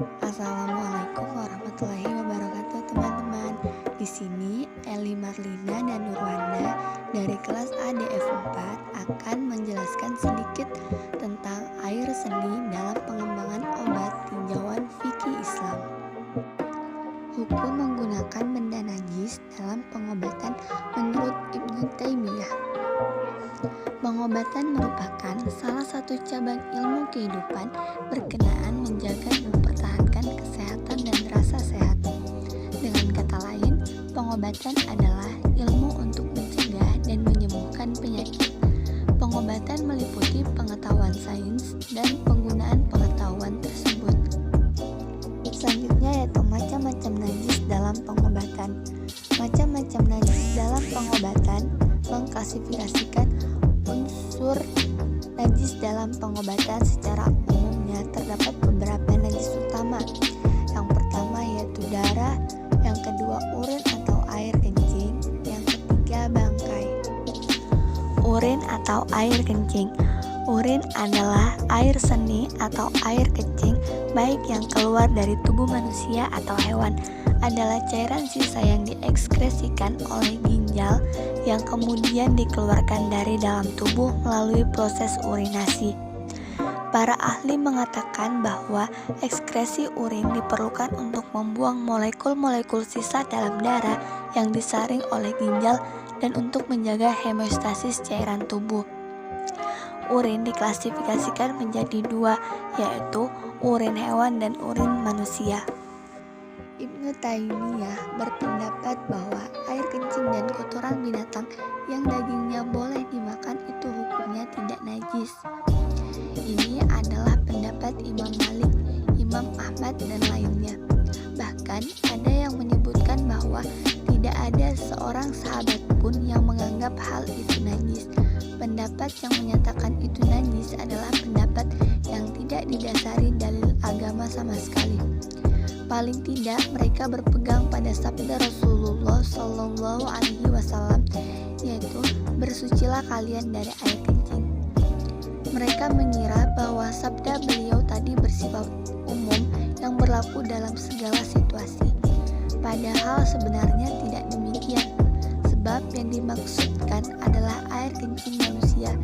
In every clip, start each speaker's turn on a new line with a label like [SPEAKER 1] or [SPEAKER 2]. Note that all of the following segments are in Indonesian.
[SPEAKER 1] Assalamualaikum warahmatullahi wabarakatuh teman-teman. Di sini Eli Marlina dan Nurwana dari kelas ADF 4 akan menjelaskan sedikit tentang air seni dalam pengembangan obat tinjauan fikih Islam. Hukum menggunakan benda najis dalam pengobatan menurut Ibnu Taimiyah. Pengobatan merupakan salah satu cabang ilmu kehidupan berkenaan menjaga dan mempertahankan kesehatan dan rasa sehat. Dengan kata lain, pengobatan adalah ilmu untuk mencegah dan menyembuhkan penyakit. Pengobatan meliputi pengetahuan sains dan penggunaan pengetahuan tersebut. Selanjutnya yaitu macam-macam najis dalam pengobatan. Macam-macam najis dalam pengobatan mengklasifikasikan unsur najis dalam pengobatan. Secara umumnya terdapat beberapa najis utama. Yang pertama yaitu darah, yang kedua urin atau air kencing, yang ketiga bangkai. Urin atau air kencing. Urin adalah air seni atau air kencing baik yang keluar dari tubuh manusia atau hewan, adalah cairan sisa yang diekskresikan oleh ginjal yang kemudian dikeluarkan dari dalam tubuh melalui proses urinasi. Para ahli mengatakan bahwa ekskresi urin diperlukan untuk membuang molekul-molekul sisa dalam darah yang disaring oleh ginjal dan untuk menjaga homeostasis cairan tubuh. Urin diklasifikasikan menjadi dua, yaitu urin hewan dan urin manusia. Ibnu Taimiyah berpendapat bahwa air kencing dan kotoran binatang yang dagingnya boleh dimakan itu hukumnya tidak najis. Ini adalah pendapat Imam Malik, Imam Ahmad, dan lainnya. Bahkan ada yang menyebutkan bahwa tidak ada seorang sahabat pun yang menganggap hal itu najis. Pendapat yang menyatakan itu najis adalah pendapat yang tidak didasari dalil agama sama sekali. Paling tidak mereka berpegang pada sabda Rasulullah Shallallahu Alaihi Wasallam, yaitu bersucilah kalian dari air kencing. Mereka mengira bahwa sabda beliau tadi bersifat umum yang berlaku dalam segala situasi. Padahal sebenarnya tidak demikian. Sebab yang dimaksudkan adalah air kencing manusia.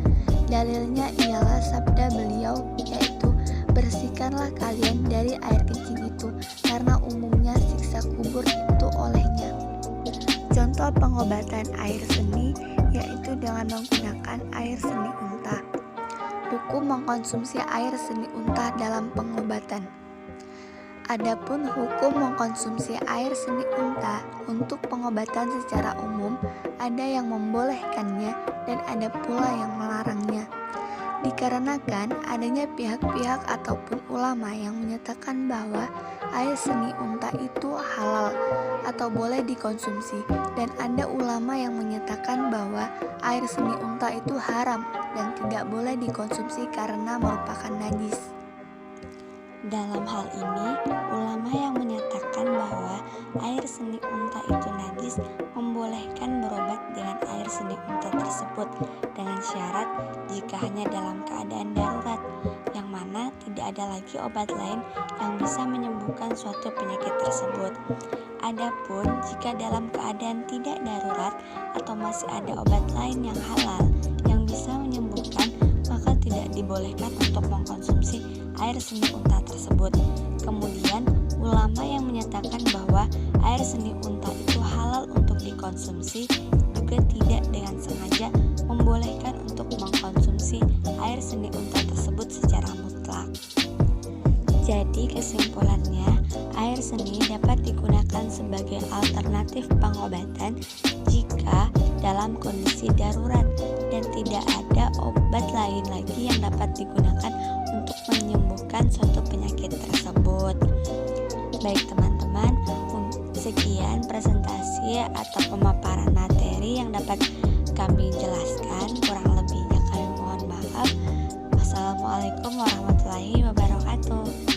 [SPEAKER 1] Dalilnya ialah sabda beliau, yaitu bersihkanlah kalian dari air kencing itu, karena umumnya siksa kubur itu olehnya. Contoh pengobatan air seni yaitu dengan menggunakan air seni unta. Hukum mengkonsumsi air seni unta dalam pengobatan. Adapun hukum mengkonsumsi air seni unta untuk pengobatan secara umum, ada yang membolehkannya dan ada pula yang melarangnya. Dikarenakan adanya pihak-pihak ataupun ulama yang menyatakan bahwa air seni unta itu halal atau boleh dikonsumsi, dan ada ulama yang menyatakan bahwa air seni unta itu haram dan tidak boleh dikonsumsi karena merupakan najis. Dalam hal ini, ulama yang menyatakan bahwa air seni unta itu najis membolehkan berobat dengan air seni unta tersebut dengan syarat jika hanya dalam keadaan darurat, yang mana tidak ada lagi obat lain yang bisa menyembuhkan suatu penyakit tersebut. Adapun jika dalam keadaan tidak darurat atau masih ada obat lain yang halal yang bisa menyembuhkan, maka tidak dibolehkan untuk mengkonsumsi air seni unta tersebut. Kemudian ulama yang menyatakan bahwa air seni unta itu halal untuk dikonsumsi juga tidak dengan sengaja membolehkan untuk mengkonsumsi air seni unta tersebut secara mutlak. Jadi kesimpulannya, air seni dapat digunakan sebagai alternatif pengobatan jika dalam kondisi darurat dan tidak ada obat lain lagi yang dapat digunakan untuk menyembuhkan suatu penyakit tersebut. Baik teman-teman, sekian presentasi atau pemaparan materi yang dapat kami jelaskan. Kurang lebihnya kami mohon maaf. Wassalamualaikum warahmatullahi wabarakatuh.